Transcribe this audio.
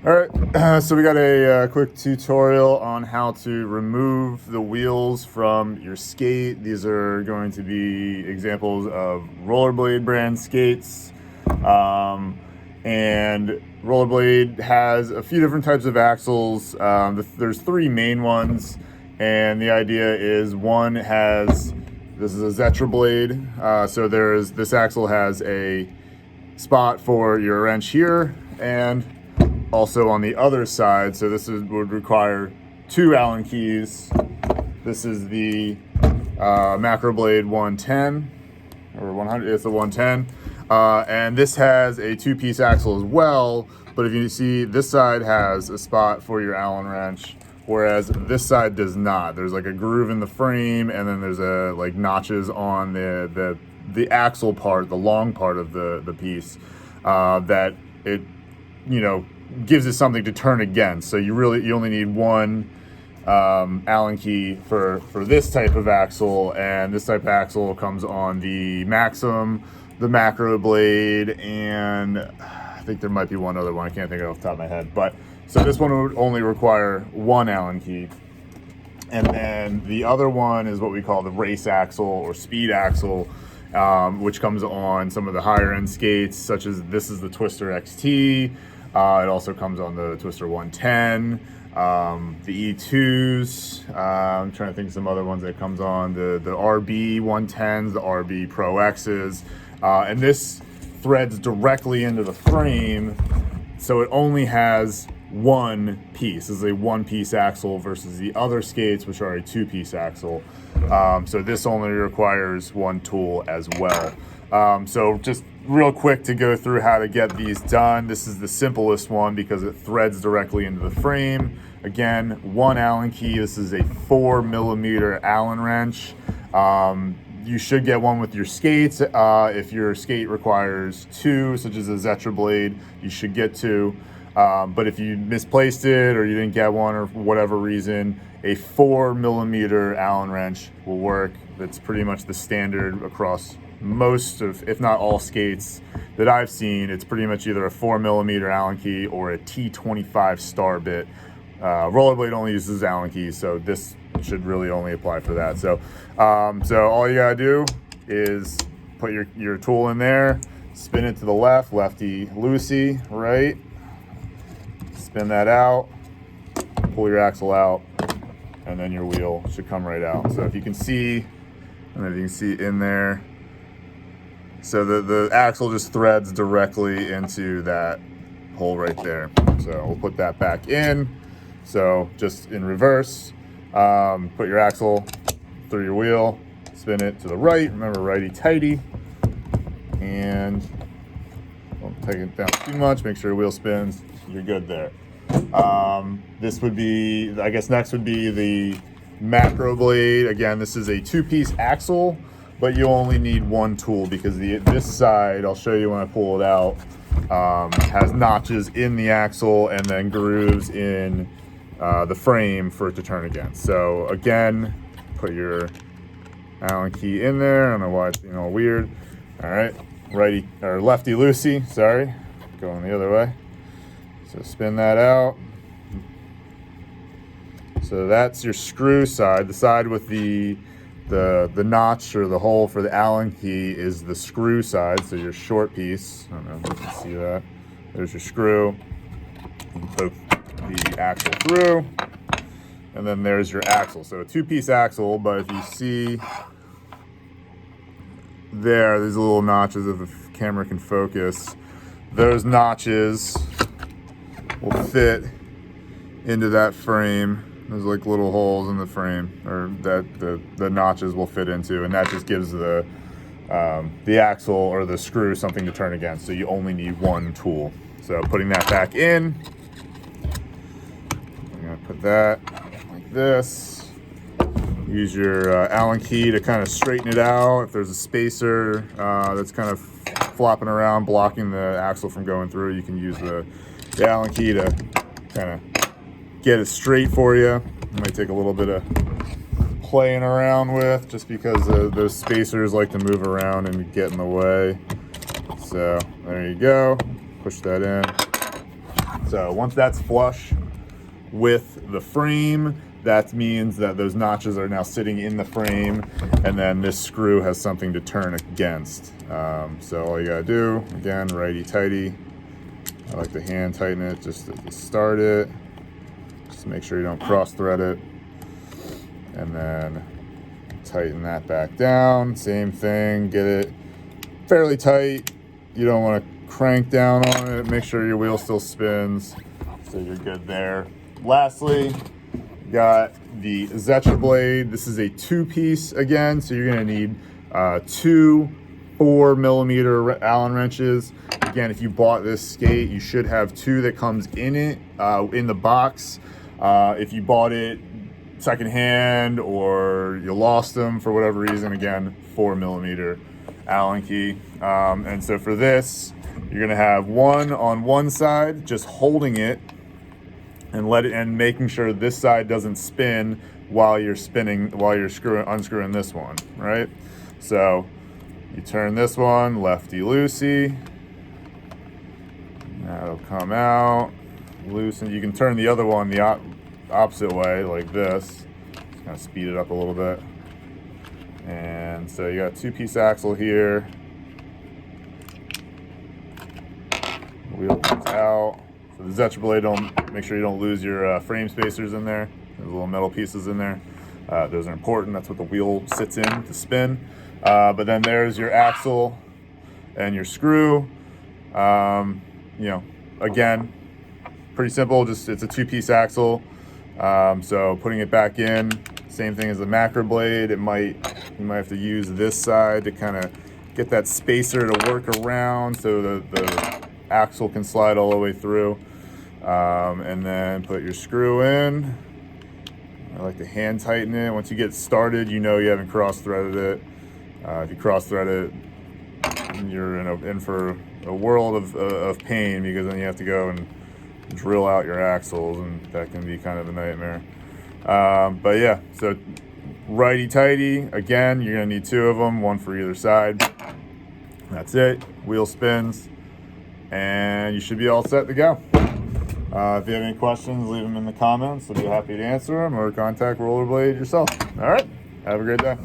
All right, so we got a quick tutorial on how to remove the wheels from your skate. These are going to be examples of Rollerblade brand skates. And Rollerblade has a few different types of axles. There's three main ones, and the idea is one has, this is a Zetra blade. So this axle has a spot for your wrench here, and also on the other side, so would require two Allen keys. This is the Macroblade 110 or 100. It's a 110, and this has a two-piece axle as well. But if you see, this side has a spot for your Allen wrench, whereas this side does not. There's like a groove in the frame, and then there's like notches on the axle part, the long part of the piece, that it gives it something to turn against. So you only need one Allen key for this type of axle, and this type of axle comes on the Maxim, the Macroblade, and I think there might be one other one. I can't think of it off the top of my head. But so this one would only require one Allen key. And then the other one is what we call the race axle or speed axle, which comes on some of the higher end skates, such as this is the Twister XT. It also comes on the Twister 110, the E2s. I'm trying to think of some other ones that comes on the RB 110s, the RB Pro X's, and this threads directly into the frame, so it only has one piece. This is a one-piece axle versus the other skates, which are a two-piece axle. So this only requires one tool as well. So just real quick to go through how to get these done. This is the simplest one because it threads directly into the frame. Again, one Allen key. This is a 4mm Allen wrench. You should get one with your skates. If your skate requires two, such as a Zetra blade, you should get two. But if you misplaced it or you didn't get one or for whatever reason, a 4mm Allen wrench will work. That's pretty much the standard across most of, if not all skates that I've seen. It's pretty much either a 4mm Allen key or a T25 star bit. Rollerblade only uses Allen keys, so this should really only apply for that. So all you gotta do is put your tool in there, spin it to the left, lefty loosey, right, spin that out, pull your axle out, and then your wheel should come right out. So if you can see, in there, so the axle just threads directly into that hole right there. So we'll put that back in. So just in reverse, put your axle through your wheel, spin it to the right. Remember, righty tighty, and don't take it down too much. Make sure your wheel spins. You're good there. This would be, I guess next would be the Macroblade. Again, this is a two-piece axle, but you only need one tool because this side, I'll show you when I pull it out, has notches in the axle and then grooves in the frame for it to turn against. So again, put your Allen key in there. I don't know why it's being all weird. All right, righty or lefty loosey. Sorry, going the other way. So spin that out. So that's your screw side. The side with the notch or the hole for the Allen key is the screw side. So your short piece. I don't know if you can see that. There's your screw. You can poke the axle through, and then there's your axle. So a two-piece axle, but if you see there, these little notches, if the camera can focus, those notches will fit into that frame. There's like little holes in the frame, or that the notches will fit into, and that just gives the axle or the screw something to turn against. So you only need one tool. So putting that back in, I'm gonna put that like this. Use your Allen key to kind of straighten it out. If there's a spacer that's kind of flopping around, blocking the axle from going through, you can use the Allen key to kind of get it straight for you. It might take a little bit of playing around with, just because those spacers like to move around and get in the way. So there you go. Push that in. So once that's flush with the frame, that means that those notches are now sitting in the frame, and then this screw has something to turn against. So all you gotta do, again, righty-tighty. I like to hand tighten it just to start it. Just make sure you don't cross thread it. And then tighten that back down. Same thing, get it fairly tight. You don't want to crank down on it. Make sure your wheel still spins, so you're good there. Lastly, got the Zetra blade. This is a 2-piece again, so you're gonna need 2 4mm Allen wrenches. Again, if you bought this skate, you should have 2 that comes in it, in the box. If you bought it secondhand or you lost them for whatever reason, again, 4mm Allen key. And so for this, you're gonna have one on one side, just holding it and making sure this side doesn't spin while you're unscrewing this one, right? So you turn this one lefty loosey. That'll come out, loosen. You can turn the other one the opposite way, like this. Just kind of speed it up a little bit. And so you got 2-piece axle here. Wheel comes out. So the Zetra blade, make sure you don't lose your frame spacers in there. There's little metal pieces in there. Those are important. That's what the wheel sits in to spin. But then there's your axle and your screw. You know, again, pretty simple. Just it's a 2-piece axle. So putting it back in, same thing as the macro blade. You might have to use this side to kind of get that spacer to work around so the axle can slide all the way through. And then put your screw in. I like to hand tighten it. Once you get started, you know you haven't cross-threaded it. If you cross-thread it, you're in for a world of pain, because then you have to go and drill out your axles, and that can be kind of a nightmare. But yeah, so righty-tighty. Again, you're gonna need 2 of them, 1 for either side. That's it. Wheel spins, and you should be all set to go. If you have any questions, leave them in the comments. I'll be happy to answer them, or contact Rollerblade yourself. All right, have a great day.